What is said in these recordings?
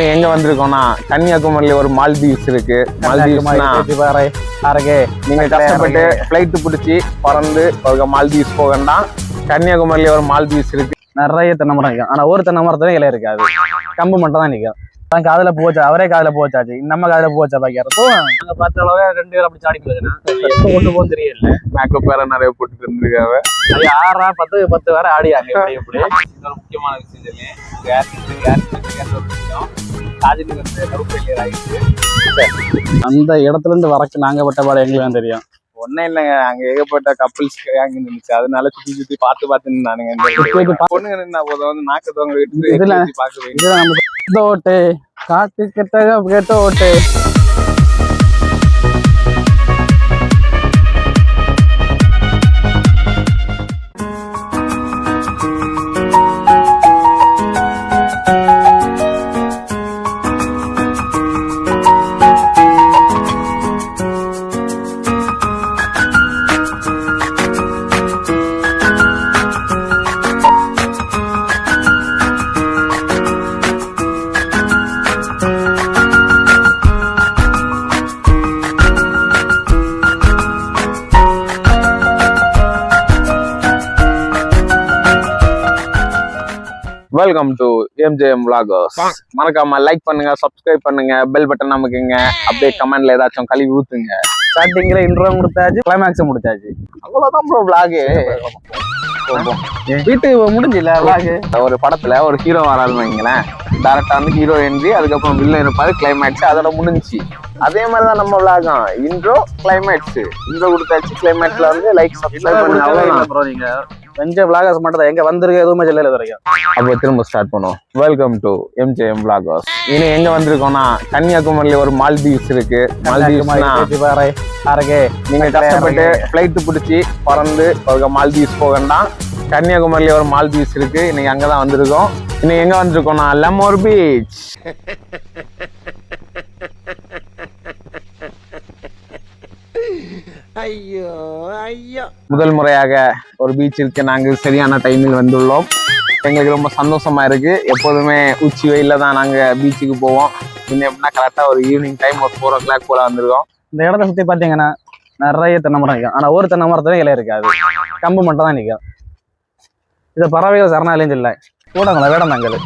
எங்க வந்திருக்கோம்னா கன்னியாகுமரியில ஒரு மால்தீவ்ஸ் இருக்கு. மால்தீவ்ஸ்னா நீங்க கஷ்டப்பட்டு பிளைட் பிடிச்சி பறந்து மால்தீவ்ஸ் போகண்டா. கன்னியாகுமரியில ஒரு மால்தீவ்ஸ் இருக்கு. நிறைய தென்னை மரம் இருக்கும். ஆனா ஒரு தென்னை மரத்துல இலை இருக்காது, கம்பு மட்டும் தான் நிற்கும். காதல போச்சா, அவரே காதல போச்சாச்சு, நம்ம காதல போச்சா பாக்கிறப்போ நாங்க பார்த்த அளவு 2 பேர் அப்படி சாடி போகுதுன்னா கொண்டு போகும் தெரியல. மேக்கப் வேற நிறைய போட்டு இருந்திருக்காங்க. 6 10 வேற ஆடியாங்க. இப்படி இன்னொரு முக்கியமான விஷயம் அந்த இடத்துல இருந்து வரக்கு நாங்க பட்ட பாடம் எங்களுக்கு தெரியும். ஒன்னும் இல்லைங்க, அங்க ஏகப்பட்ட கப்பிள்ஸ் அங்க இருந்துச்சு. அதனால சுத்தி பார்த்து நின்னானுங்க. பொண்ணுங்க நின்னா போதும் வந்து நாக்கத்தவங்க வீட்டு பாக்குறேன். தோட்டு காட்டு கெட்ட ஓட்டு. Welcome to MJM Vloggers. மறக்காம லைக் பண்ணுங்க, சப்ஸ்கிரைப் பண்ணுங்க, பெல் பட்டன் நமக்குங்க. அப்படியே கமெண்ட்ல ஏதாச்சும் கழுவி ஊத்துங்க. ஸ்டார்டிங்ல இன்ட்ரோ முடிச்சாச்சு, கிளைமேக்ஸ் முடிச்சாச்சு. அவ்வளவுதான் ப்ரோ vlog. வீட்டு முடிஞ்சில்ல vlog. ஒரு படத்துல ஒரு ஹீரோ வராதுன்னு வைங்களேன், டைரக்டா வந்து ஹீரோ என்ட்ரி, அதுக்கப்புறம் வில்லன் இருப்பாரு, கிளைமேக்ஸ், அதோட முடிஞ்சிச்சு. அதே மாதிரிதான் நம்ம vlog. இன்ட்ரோ கிளைமேக்ஸ், இன்ட்ரோ கொடுத்தாச்சு, கிளைமேக்ஸ்ல வந்து லைக் சப்ஸ்கிரைப் பண்ணுங்க. அவ்வளவுதான் ப்ரோ. நீங்க MJM Vloggers மட்டும் தான் எங்க வந்திருக்கு, எதுவுமே சொல்லல வரைக்கும். அப்போ திரும்ப ஸ்டார்ட் பண்ணுவோம். Welcome to MJM Vloggers. இனி எங்க வந்திருக்கோம்னா கன்னியாகுமரியில ஒரு மால்தீவ்ஸ் இருக்கு. மால்தீவ்ஸ்னா நீங்க கஷ்டப்பட்டு பிளைட் பிடிச்சி பறந்து மால்தீவ்ஸ் போகண்டா. கன்னியாகுமரியில ஒரு மால்தீவ்ஸ் இருக்கு. இன்னைக்கு அங்கதான் வந்திருக்கோம். இன்னைக்கு எங்க வந்திருக்கோம்னா லெமோர் பீச். ஐயோ ஐயோ, முதல் முறையாக ஒரு பீச்சிற்கு நாங்கள் சரியான டைமில் வந்துள்ளோம். எங்களுக்கு ரொம்ப சந்தோஷமா இருக்கு. எப்போதுமே உச்சி வெயில தான் நாங்க பீச்சுக்கு போவோம். இன்னும் எப்படின்னா கரெக்டா ஒரு ஈவினிங் டைம் ஒரு 4 o'clock போல வந்திருக்கோம். இந்த இடத்த சுத்தி பாத்தீங்கன்னா நிறைய தென்னை மரம் இருக்கும். ஆனா ஒரு தென்னை மரத்துல இலை இருக்காது, கம்பு மட்டும் தான் நிற்கும். இது பறவைகள் சரணாலயம் இல்லை, கூடங்களா வேடந்தாங்கல்.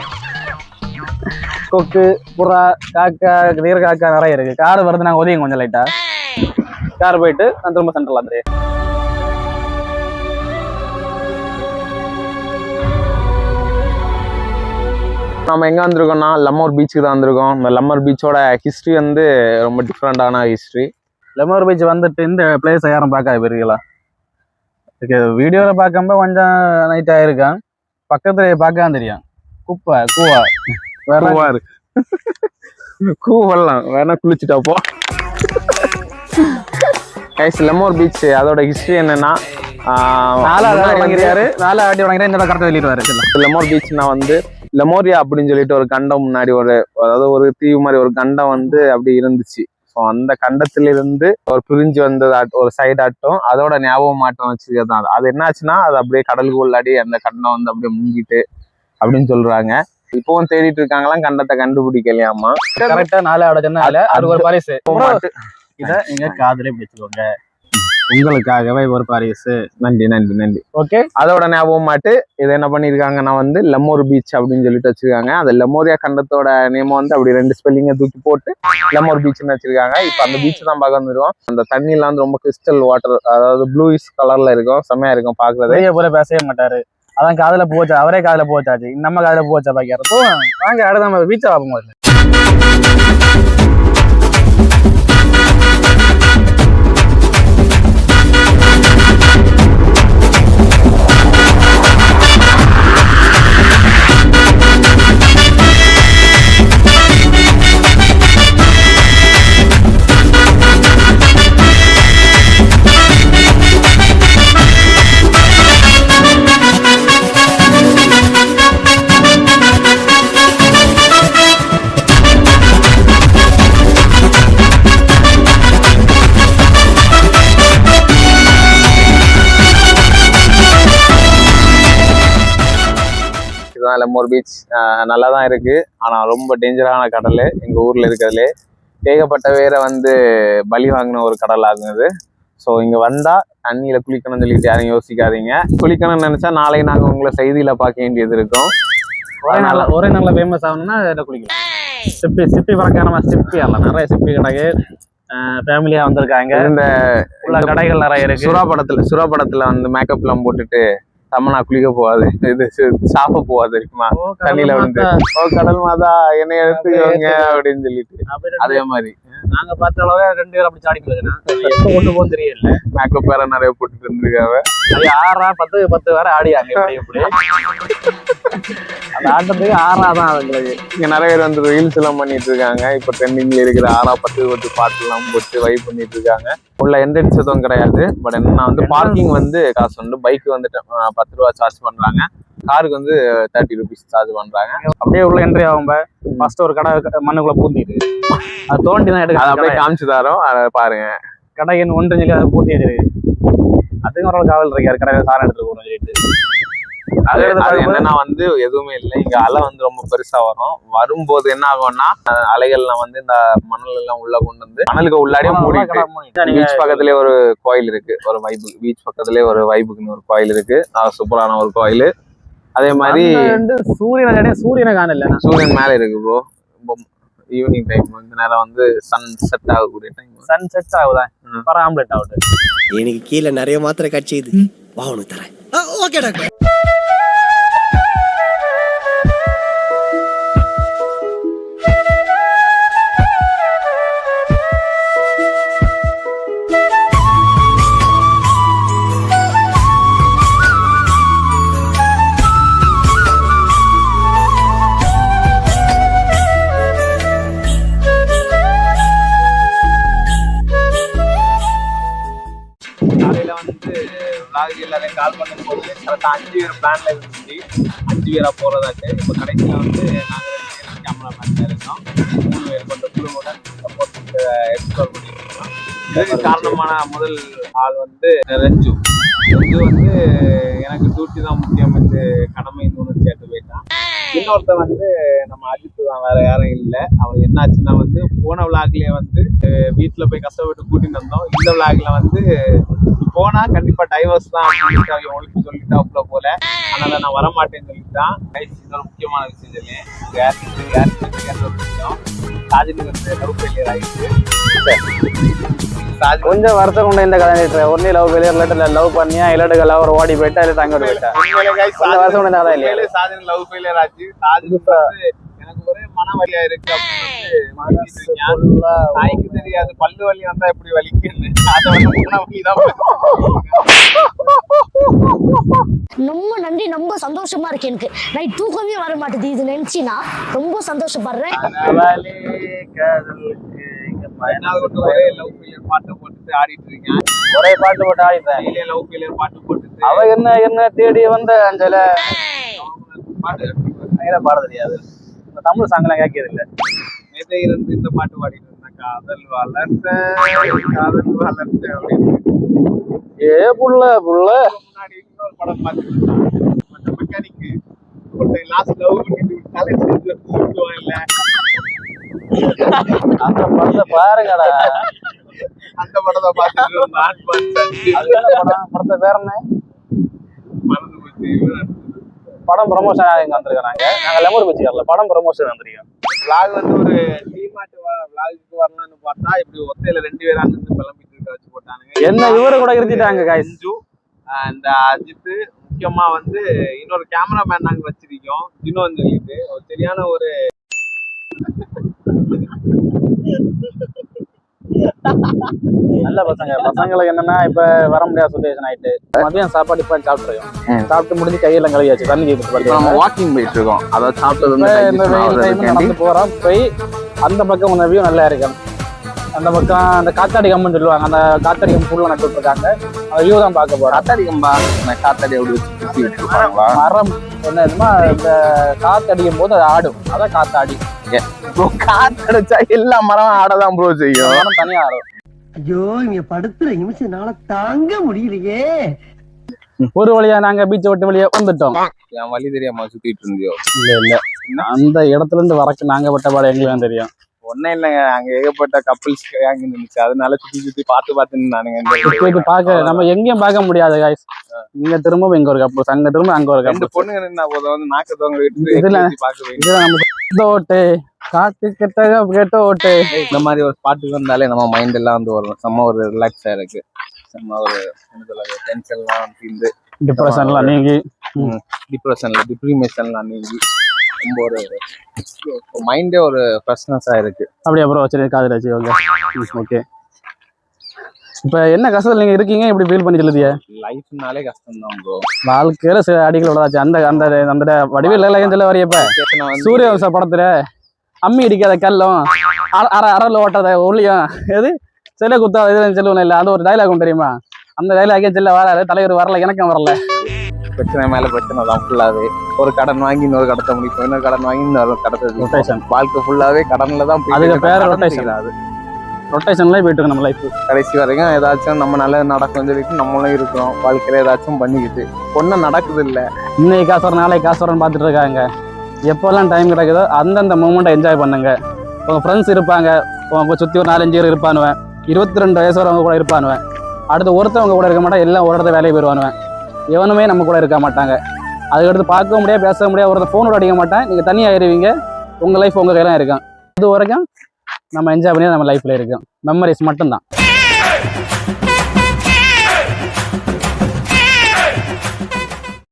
கொக்கு, புறா, காக்கா, நீர் காக்கா நிறைய இருக்கு. கார் வருது, நாங்க ஒதுங்க கொஞ்சம் லைட்டா. கார் போயிட்டு நான் திரும்ப சென்ட்ரல் வந்துரு. நம்ம எங்க வந்திருக்கோம்னா லெமோர் பீச்சுக்கு தான் வந்திருக்கோம். இந்த லெமோர் பீச்சோட ஹிஸ்டரி வந்து ரொம்ப டிஃப்ரெண்டான ஹிஸ்டரி. லெமோர் பீச் வந்துட்டு இந்த பிளேஸ் யாரும் பார்க்காது போயிருக்கீங்களா? வீடியோல பார்க்கும்போது கொஞ்சம் நைட் ஆயிருக்கான், பக்கத்துல பார்க்க தெரியும். குப்பை கூவா வேற இருக்கு. கூவெல்லாம் வேணா குளிச்சுட்டாப்போ. லெமோர் பீச் அதோட ஹிஸ்டரி என்னன்னா, 4 வாட்டி வாங்கிறாரு. இந்த கரெக்டாக வெளியிடுவாரு. லெமோர் பீச்னா வந்து லெமோரியா அப்படின்னு சொல்லிட்டு ஒரு கண்டம் முன்னாடி அதாவது ஒரு தீவு மாதிரி ஒரு கண்டம் வந்து அப்படி இருந்துச்சு. ஸோ அந்த கண்டத்துல இருந்து ஒரு பிரிஞ்சு வந்தது ஒரு சைடு ஆட்டம், அதோட ஞாபகம் மாட்டம் வச்சுதான். அது என்னாச்சுன்னா அது அப்படியே கடலுக்கு உள்ளாடி அந்த கண்டம் வந்து அப்படியே முங்கிட்டு அப்படின்னு சொல்றாங்க. இப்பவும் தேடிட்டு இருக்காங்களாம், கண்டத்தை கண்டுபிடிக்கலையாமா. கரெக்டா 4 ஆட சொன்னா அது ஒரு பரிசு. இதை நீங்க காதலே பிடிச்சுக்கோங்க, உங்களுக்காகவே ஒரு பரிசு. நன்றி நன்றி நன்றி. ஓகே, அதோட ஞாபகம் மாட்டு இது என்ன பண்ணிருக்காங்கன்னா வந்து லெமோர் பீச் அப்படின்னு சொல்லிட்டு வச்சிருக்காங்க. அந்த லெமோரியா கண்டத்தோட நேமம் வந்து அப்படி 2 ஸ்பெல்லிங்கை தூக்கி போட்டு லெமோர் பீச்னு வச்சிருக்காங்க. இப்ப அந்த பீச் தான் பார்க்க வந்துருவோம். அந்த தண்ணிலாம் வந்து ரொம்ப கிறிஸ்டல் வாட்டர், அதாவது ப்ளூயிஷ் கலர்ல இருக்கும், செம்மையா இருக்கும் பாக்குறது. போல பேசவே மாட்டாரு, அதான் காதல போச்சா, அவரே காதல போச்சாச்சு, நம்ம காதல போச்சா பாக்கிறப்போ வாங்க அடுத்த நம்ம பீச்சை பார்ப்போம். போது லெமோர் பீச் நல்லா தான் இருக்கு. ஆனா ரொம்ப டேஞ்சரான கடல் எங்க ஊர்ல இருக்கிறதுலே. ஏகப்பட்ட பேரை வந்து பலி வாங்கின ஒரு கடல் ஆகும் இது. ஸோ இங்க வந்தா தண்ணியில குளிக்கணும்னு சொல்லிட்டு யாரும் யோசிக்காதீங்க. குளிக்கணும்னு நினைச்சா நாளைக்கு நாங்க உங்களை செய்தியில பார்க்க வேண்டியது இருக்கும். ஒரே நல்ல ஃபேமஸ் ஆகணும்னா இதை குளிக்கலாம். சிப்பி பார்க்க நம்ம சிப்பி ஆகலாம். நிறைய சிப்பி கடைக்கு ஃபேமிலியா வந்திருக்காங்க. இந்த கடைகள் நிறைய இருக்கு. சுறா படத்துல வந்து மேக்கப் எல்லாம் போட்டுட்டு தமனா குளிக்க போகாது, இது சாப்ப போகாது இருக்குமா தண்ணியில வந்து கடல் மாதா என்னை எடுத்துக்கோங்க அப்படின்னு சொல்லிட்டு அதே மாதிரி நாங்க பார்த்த அளவு 2 பேர் அப்படி சாடி எப்ப கொண்டு போகும் தெரியல. மேக்கப் வேற நிறைய போட்டுட்டு இருந்திருக்காங்க. அது 6 10 வேற ஆடியாங்க. எப்படி அந்த ஆட்டத்துக்கு 6 தான் அவங்களுக்கு. இங்க நிறைய பேர் வந்து ரீல்ஸ் எல்லாம் பண்ணிட்டு இருக்காங்க. இப்ப ட்ரெண்டிங்ல இருக்கிற 6 10 பாட்டு எல்லாம் போட்டு வைப் பண்ணிட்டு இருக்காங்க. உள்ள என்ட்ரன்ஸ் எதுவும் கிடையாது. பட் என்னன்னா வந்து பார்க்கிங் வந்து காசு உண்டு. பைக் வந்துட்டு 10 ரூபா சார்ஜ் பண்றாங்க. காருக்கு வந்து 30 rupees சார்ஜ் பண்றாங்க. அப்படியே உள்ள என்ட்ரி ஆகும். ஃபர்ஸ்ட் ஒரு கடை மண்ணுக்குள்ள பூந்திட்டு அது தோண்டி தான் எடுக்க. அப்படியே காமிச்சு தரோம், அதை பாருங்க. கடைக்கு 1 சொல்லி அதை பூட்டி வச்சிருக்கு. அதுக்கு ஒரு காவல் இருக்காரு கடையில சாரம் எடுத்துட்டு போகணும் சொல்லிட்டு. அது என்னன்னா வந்து எதுவுமே இல்லை. இங்க அலை வந்து ரொம்ப பெருசா வரும். வரும்போது என்ன ஆகும்னா அலைகள்ல வந்து இந்த மணல் எல்லாம் உள்ள கொண்டு வந்து மணலுக்கு உள்ளாடியே மூடிட்டு பீச் பக்கத்துலயே ஒரு கோயில் இருக்கு. ஒரு வைப்பு பீச் பக்கத்துலயே ஒரு வைப்புக்குன்னு ஒரு கோயில் இருக்கு. சூப்பரான ஒரு கோயில். அதே மாதிரி சூரியனை காணல. சூரியன் மேல இருக்கு ப்ரோ. ஈவினிங் டைம் வந்து நேரம் வந்து சன் செட் ஆகக்கூடிய டைம். சன் செட் ஆகுதான் ஆம்லெட் ஆகுது. எனக்கு கீழே நிறைய மாத்திரை காட்சி இது வா உனக்கு தரேன். Okay doctor. எல்லாரையும் கால் பண்ணும் போது கரெக்டாக 5 பேர் பிளான்ல இருந்துச்சு. 5 பேரா போறதாக்கு. இப்போ கடைசியில் வந்து நாங்கள் 2 பேர் கேமராமேன் இருக்கோம். 3 பேர் கொண்ட குழுவுடன் சப்போர்ட் எக்ஸ்ப்ளோர் பண்ணிட்டு இருக்கோம். இதுக்கு காரணமான முதல் ஆள் வந்து ரஞ்சு வந்து எனக்கு டியூட்டி தான் முக்கியம் என்று கடமை இன்னொன்று சேர்த்து போயிட்டான். இன்னொருத்த வந்து நம்ம அஜித்து தான், வேற யாரும் இல்லை. அவன் என்னாச்சுன்னா வந்து போன விளாக்லயே வந்து வீட்டுல போய் கஷ்டப்பட்டு கூட்டிட்டு வந்தோம். இந்த விளாக்ல வந்து போனா கண்டிப்பா டைவர்ஸ் தான் உங்களுக்கு சொல்லிட்டாப்புல போல. அதனால நான் வரமாட்டேன்னு சொல்லிட்டான். இன்னொரு முக்கியமான விஷயம் சொல்லி சாஜினுக்கு வந்து லவ் ஃபெயிலியர் ஆயிடுச்சு. கொஞ்சம் வருஷம் கொண்டு இந்த கதை ஒன்னே லவ் ஃபெயிலியர் இல்லாட்ட லவ் பண்ணியா இல்லாட்டு லவர் ஓடி போயிட்டா இல்லை தங்க போயிட்டா வருஷம் கொண்டு இல்லையா சாஜின் லவ் ஃபெயிலியர் ஆச்சு. சாஜின் எனக்கு ஒரே மனவலியா இருக்கு அப்படின்னு தாய்க்கு தெரியாது பல்லு வலி வந்தா எப்படி வலிக்குன்னு. ரொம்ப நன்றி, ரொம்ப சந்தோஷமா இருக்கு. எனக்கு நைட் தூக்கமே வர மாட்டேது. இது நினைச்சினா ரொம்ப சந்தோஷப்படுறேன். ஒரே லவ் ஃபெயிலியர் பாட்டு போட்டுட்டு ஆடிட்டு இருக்கேன். ஒரே பாட்டு போட்டு ஆடிட்டேன். லவ் ஃபெயிலியர் பாட்டு போட்டுட்டு அவ என்ன தேடி வந்த அஞ்சல பாட்டு பாட தெரியாது. இந்த தமிழ் சாங்கெல்லாம் கேட்கறது இல்லை. நேற்று இருந்து இந்த பாட்டு பாடிட்டு இருந்தேன். காதல் வளர்த்த அப்படின்னு. ஏ புள்ள முன்னாடி இன்னொரு படம் பார்த்துட்டு மற்ற மெக்கானிக்கு லாஸ்ட் லவ் பண்ணிட்டு இல்ல அந்த படத்தை பாருங்கடா. அந்த படத்தை பார்த்துட்டு படத்தை பேர் என்ன மறந்து போச்சு. படம் ப்ரமோஷன் இங்க வந்திருக்காங்க. நாங்க லெமோர் பீச் வரல, படம் ப்ரமோஷன் வந்திருக்கோம். விளாக் வந்து ஒரு டிமார்ட் விளாகுக்கு வரலாம்னு பார்த்தா இப்படி ஒத்தையில 2 பேரா நின்று கிளம்பிட்டு இருக்க வச்சு போட்டானுங்க. என்ன இவரை கூட இருத்திட்டாங்க காய்ஸ். இந்த அஜித் முக்கியமா வந்து இன்னொரு கேமராமேன் நாங்க வச்சிருக்கோம் ஜினோன்னு சொல்லிட்டு. ஒரு சரியான ஒரு நல்ல பசங்களுக்கு என்னன்னா இப்ப வர முடியாத சுச்சுவேஷன் ஆயிட்டு மதியம் சாப்பாடு இப்ப சாப்பிட்டுருக்கோம். சாப்பிட்டு முடிஞ்சு கையெல்லாம் கழுவியாச்சு. தண்ணி வாக்கிங் போயிட்டு இருக்கோம். அதாவது சாப்பிட்டது போறோம். போய் அந்த பக்கம் கொஞ்சம் வியூ நல்லா இருக்கும். அந்த பக்கம் அந்த காத்தாடி கம்புன்னு சொல்லுவாங்க. அந்த காத்தாடி கம்பு ஃபுல்லா நட்டு விட்டுருக்காங்க. அந்த வியூ தான் பார்க்க போறோம். காத்தாடி கம்பா காத்தாடி அப்படி வச்சு சுத்தி விட்டுருப்பாங்களா? மரம் என்ன இந்த காத்தடிக்கும் போது அது ஆடும். அதான் காத்தாடி. காத்தடிச்சா எல்லா மரம் ஆடதான் ப்ரோ செய்யும். மரம் தனியா ஆடும். ஐயோ இங்க படுத்துற நிமிஷம் நாள தாங்க முடியலையே. ஒரு வழியா நாங்க பீச்சை விட்டு வெளியே வந்துட்டோம். என் வழி தெரியாம சுத்திட்டு இருந்தியோ? இல்ல அந்த இடத்துல இருந்து வரக்கு நாங்க பட்ட பாடம் எங்களுக்கு தெரியும். ஒன்னும் இல்லைங்க, அங்க ஏகப்பட்ட கப்பிள்ஸ் அங்க இருந்துச்சு, அதனால சுத்தி பார்த்து நானுங்க. சுத்தி பார்க்க நம்ம எங்கேயும் பார்க்க முடியாது guys. இங்க திரும்ப இங்க ஒரு கப்பல், அங்க திரும்ப அங்க ஒரு ரெண்டு கப்பல். பொண்ணுங்க நின்னா போதும் வந்து நாக்கத்தவங்க இதுல பார்க்க இதுல நம்ம ஓட்டு காட்டு கெட்ட ஓட்டு இந்த மாதிரி ஒரு ஸ்பாட்டுக்கு வந்தாலே நம்ம மைண்ட் எல்லாம் வந்து வரும், செம்ம ஒரு ரிலாக்ஸா இருக்கு, செம்ம ஒரு டென்ஷன்லாம் வந்து டிப்ரெஷன்லாம் நீங்கி டிப்ரிமேஷன்லாம் நீங்கி ரொம்ப ஒரு மைண்டே ஒரு ஃப்ரெஷ்னஸா இருக்கு. அப்படியே அப்புறம் வச்சு காதுல வச்சு ஓகே. இப்ப என்ன கஷ்டத்துல நீங்க இருக்கீங்க, இப்படி ஃபீல் பண்ணி சொல்லுதியா? லைஃப்னாலே கஷ்டம் தான் ப்ரோ. வாழ்க்கையில சில அடிகள் உள்ளதாச்சு. அந்த அந்த அந்த வடிவில் எல்லாம் சொல்ல வரையப்ப சூரிய வம்ச படத்துல அம்மி அடிக்காத கல்லும் அரல ஓட்டாத ஒளியும் எது சில குத்தா இது சொல்லுவோம் இல்ல, அது ஒரு டைலாக் ஒன்று தெரியுமா? அந்த டைலாகே சொல்ல வராது, தலைவர் வரல, எனக்கும் வரல. பிரச்சனை மேல பிரச்சனை தான் ஃபுல்லாவே. ஒரு கடன் வாங்கி இன்னொரு கடத்தை முடிக்கும், இன்னொரு கடன் வாங்கி இன்னொரு கடத்தை ரொட்டேஷன். வாழ்க்கை ஃபுல்லாவே கடன்ல தான் அதுக்கு பேர் ரொட்டேஷன். அது ரொட்டேஷன்ல போயிட்டு இருக்கு நம்ம லைஃப். கடைசி வரைக்கும் ஏதாச்சும் நம்ம நல்லது நடக்கும் சொல்லிட்டு நம்மளும் இருக்கிறோம், வாழ்க்கையில ஏதாச்சும் பண்ணிக்கிட்டு ஒன்றும் நடக்குது இல்லை. இன்னைக்கு காசு வர நாளைக்கு காசு வரன்னு பார்த்துட்டு இருக்காங்க. எப்போல்லாம் டைம் கிடைக்குதோ அந்தந்த மூமெண்ட்டை என்ஜாய் பண்ணுங்க. உங்கள் ஃப்ரெண்ட்ஸ் இருப்பாங்க, உங்க சுற்றி ஒரு 4-5 பேர் இருப்பானுவேன், 22 வயசு வரவங்க கூட இருப்பானுவேன். அடுத்து ஒருத்தவங்க கூட இருக்க மாட்டேன், எல்லாம் ஒரு இடத்த வேலையை போயிடுவானுவேன். எவனுமே நம்ம கூட இருக்க மாட்டாங்க. அதுக்கடுத்து பார்க்க முடியாது, பேச முடியாது, ஒருத்தர் ஃபோனோட அடிக்க மாட்டேன். நீங்கள் தனியாக ஆயிடுவீங்க, உங்கள் லைஃப் உங்கள் கையில இருக்கும். இது வரைக்கும் நம்ம என்ஜாய் பண்ணி நம்ம லைஃப்பில் இருக்கும். மெமரிஸ் மட்டும்தான்.